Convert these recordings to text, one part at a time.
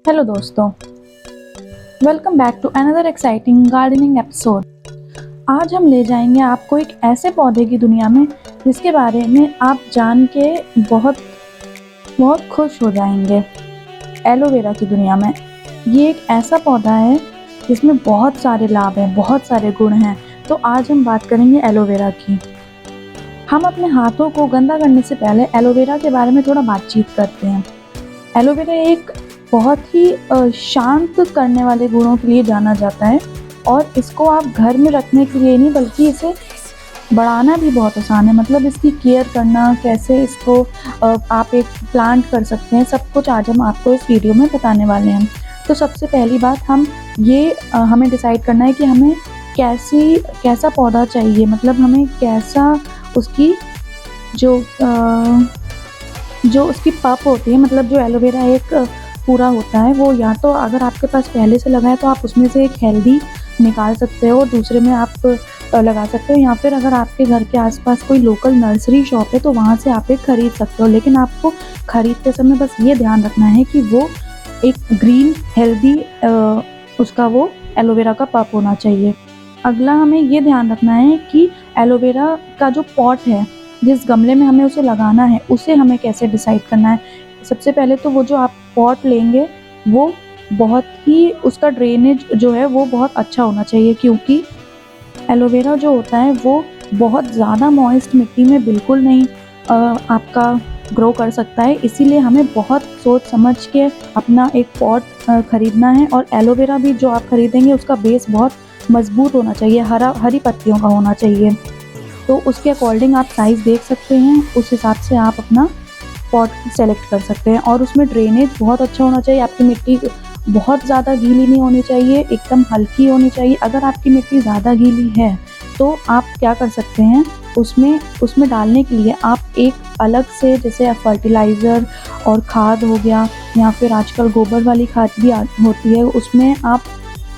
Hello दोस्तों, welcome back to another exciting gardening episode. आज हम ले जाएंगे आपको एक ऐसे पौधे की दुनिया में जिसके बारे में आप जान के बहुत बहुत खुश हो जाएंगे। एलोवेरा की दुनिया में ये एक ऐसा पौधा है जिसमें बहुत सारे लाभ हैं, बहुत सारे गुण हैं। तो आज हम बात करेंगे एलोवेरा की। हम अपने हाथों को गंदा करने से पहले एलोवेरा के बारे में थोड़ा बातचीत करते हैं। एलोवेरा एक बहुत ही शांत करने वाले गुणों के लिए जाना जाता है और इसको आप घर में रखने के लिए नहीं बल्कि इसे बढ़ाना भी बहुत आसान है। मतलब इसकी केयर करना, कैसे इसको आप एक प्लांट कर सकते हैं, सब कुछ आज हम आपको इस वीडियो में बताने वाले हैं। तो सबसे पहली बात हमें डिसाइड करना है कि हमें कैसा पौधा चाहिए। मतलब हमें कैसा उसकी जो उसकी पप होती है, मतलब जो एलोवेरा एक पूरा होता है, वो या तो अगर आपके पास पहले से लगा है तो आप उसमें से एक हेल्दी निकाल सकते हो और दूसरे में आप लगा सकते हो, या फिर अगर आपके घर के आसपास कोई लोकल नर्सरी शॉप है तो वहाँ से आप एक खरीद सकते हो। लेकिन आपको खरीदते समय बस ये ध्यान रखना है कि वो एक ग्रीन हेल्दी उसका वो एलोवेरा का पप होना चाहिए। अगला हमें ये ध्यान रखना है कि एलोवेरा का जो पॉट है, जिस गमले में हमें उसे लगाना है, उसे हमें कैसे डिसाइड करना है। सबसे पहले तो वो जो आप पॉट लेंगे वो बहुत ही उसका ड्रेनेज जो है वो बहुत अच्छा होना चाहिए, क्योंकि एलोवेरा जो होता है वो बहुत ज़्यादा मॉइस्ट मिट्टी में बिल्कुल नहीं आपका ग्रो कर सकता है। इसीलिए हमें बहुत सोच समझ के अपना एक पॉट ख़रीदना है। और एलोवेरा भी जो आप ख़रीदेंगे उसका बेस बहुत मज़बूत होना चाहिए, हरी पत्तियों का होना चाहिए। तो उसके अकॉर्डिंग आप साइज़ देख सकते हैं, उस हिसाब से आप अपना पॉट सेलेक्ट कर सकते हैं। और उसमें ड्रेनेज बहुत अच्छा होना चाहिए। आपकी मिट्टी बहुत ज़्यादा गीली नहीं होनी चाहिए, एकदम हल्की होनी चाहिए। अगर आपकी मिट्टी ज़्यादा गीली है तो आप क्या कर सकते हैं, उसमें डालने के लिए आप एक अलग से, जैसे फर्टिलाइज़र और खाद हो गया, या फिर आजकल गोबर वाली खाद भी होती है, उसमें आप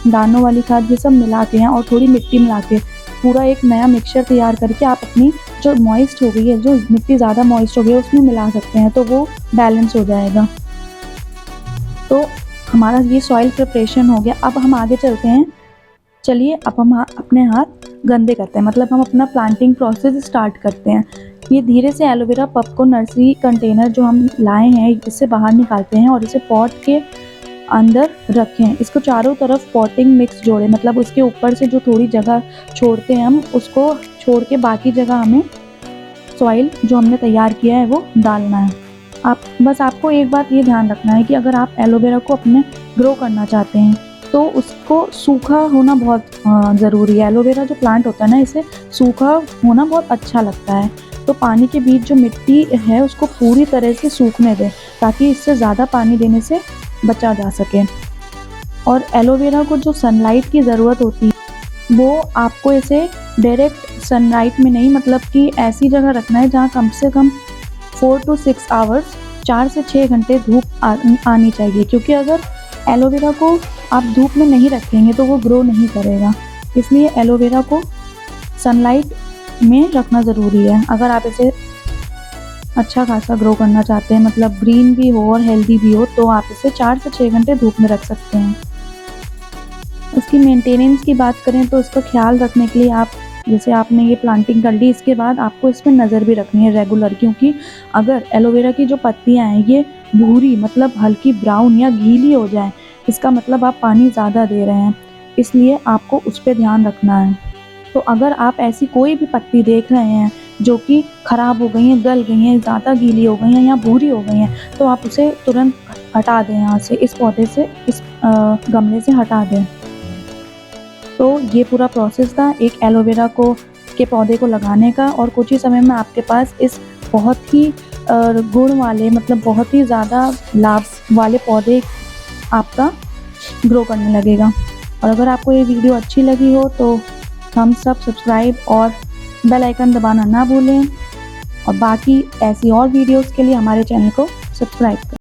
दानों वाली खाद ये सब मिलाते हैं और थोड़ी मिट्टी मिला के पूरा एक नया मिक्सचर तैयार करके आप अपनी जो मॉइस्ट हो गई है, जो मिट्टी ज़्यादा मॉइस्ट हो गई है, उसमें मिला सकते हैं, तो वो बैलेंस हो जाएगा। तो हमारा ये सॉइल प्रिपरेशन हो गया। अब हम आगे चलते हैं। चलिए अब हम अपने हाथ गंदे करते हैं, मतलब हम अपना प्लांटिंग प्रोसेस स्टार्ट करते हैं। ये धीरे से एलोवेरा पप को नर्सरी कंटेनर जो हम लाए हैं इससे बाहर निकालते हैं और इसे पॉट के अंदर रखें। इसको चारों तरफ पॉटिंग मिक्स जोड़ें, मतलब उसके ऊपर से जो थोड़ी जगह छोड़ते हैं हम, उसको छोड़ के बाकी जगह हमें सॉइल जो हमने तैयार किया है वो डालना है। आपको एक बात ये ध्यान रखना है कि अगर आप एलोवेरा को अपने ग्रो करना चाहते हैं तो उसको सूखा होना बहुत ज़रूरी है। एलोवेरा जो प्लांट होता है ना, इसे सूखा होना बहुत अच्छा लगता है। तो पानी के बीच जो मिट्टी है उसको पूरी तरह से सूखने दें, ताकि इससे ज़्यादा पानी देने से बचा जा सके। और एलोवेरा को जो सनलाइट की ज़रूरत होती है वो आपको इसे डायरेक्ट सनलाइट में नहीं, मतलब कि ऐसी जगह रखना है जहाँ कम से कम 4 to 6 आवर्स, 4 से 6 घंटे धूप आनी चाहिए। क्योंकि अगर एलोवेरा को आप धूप में नहीं रखेंगे तो वो ग्रो नहीं करेगा। इसलिए एलोवेरा को सनलाइट में रखना ज़रूरी है अगर आप इसे अच्छा खासा ग्रो करना चाहते हैं, मतलब ग्रीन भी हो और हेल्दी भी हो, तो आप इसे 4 से 6 घंटे धूप में रख सकते हैं। इसकी मेंटेनेंस की बात करें तो इसका ख्याल रखने के लिए आप, जैसे आपने ये प्लांटिंग कर ली, इसके बाद आपको इसमें नज़र भी रखनी है रेगुलर। क्योंकि अगर एलोवेरा की जो पत्तियां हैं ये भूरी, मतलब हल्की ब्राउन या गीली हो जाए, इसका मतलब आप पानी ज़्यादा दे रहे हैं, इसलिए आपको उस पर ध्यान रखना है। तो अगर आप ऐसी कोई भी पत्ती देख रहे हैं जो कि ख़राब हो गई हैं, गल गई हैं, ज़्यादा गीली हो गई हैं या भूरी हो गई हैं, तो आप उसे तुरंत हटा दें यहाँ से, इस पौधे से, इस गमले से हटा दें। तो ये पूरा प्रोसेस था एक एलोवेरा के पौधे को लगाने का, और कुछ ही समय में आपके पास इस बहुत ही गुण वाले, मतलब बहुत ही ज़्यादा लाभ वाले पौधे आपका ग्रो करने लगेगा। और अगर आपको ये वीडियो अच्छी लगी हो तो थम्स अप, सब्सक्राइब और बेल आइकन दबाना ना भूलें। और बाकी ऐसी और वीडियोस के लिए हमारे चैनल को सब्सक्राइब करें।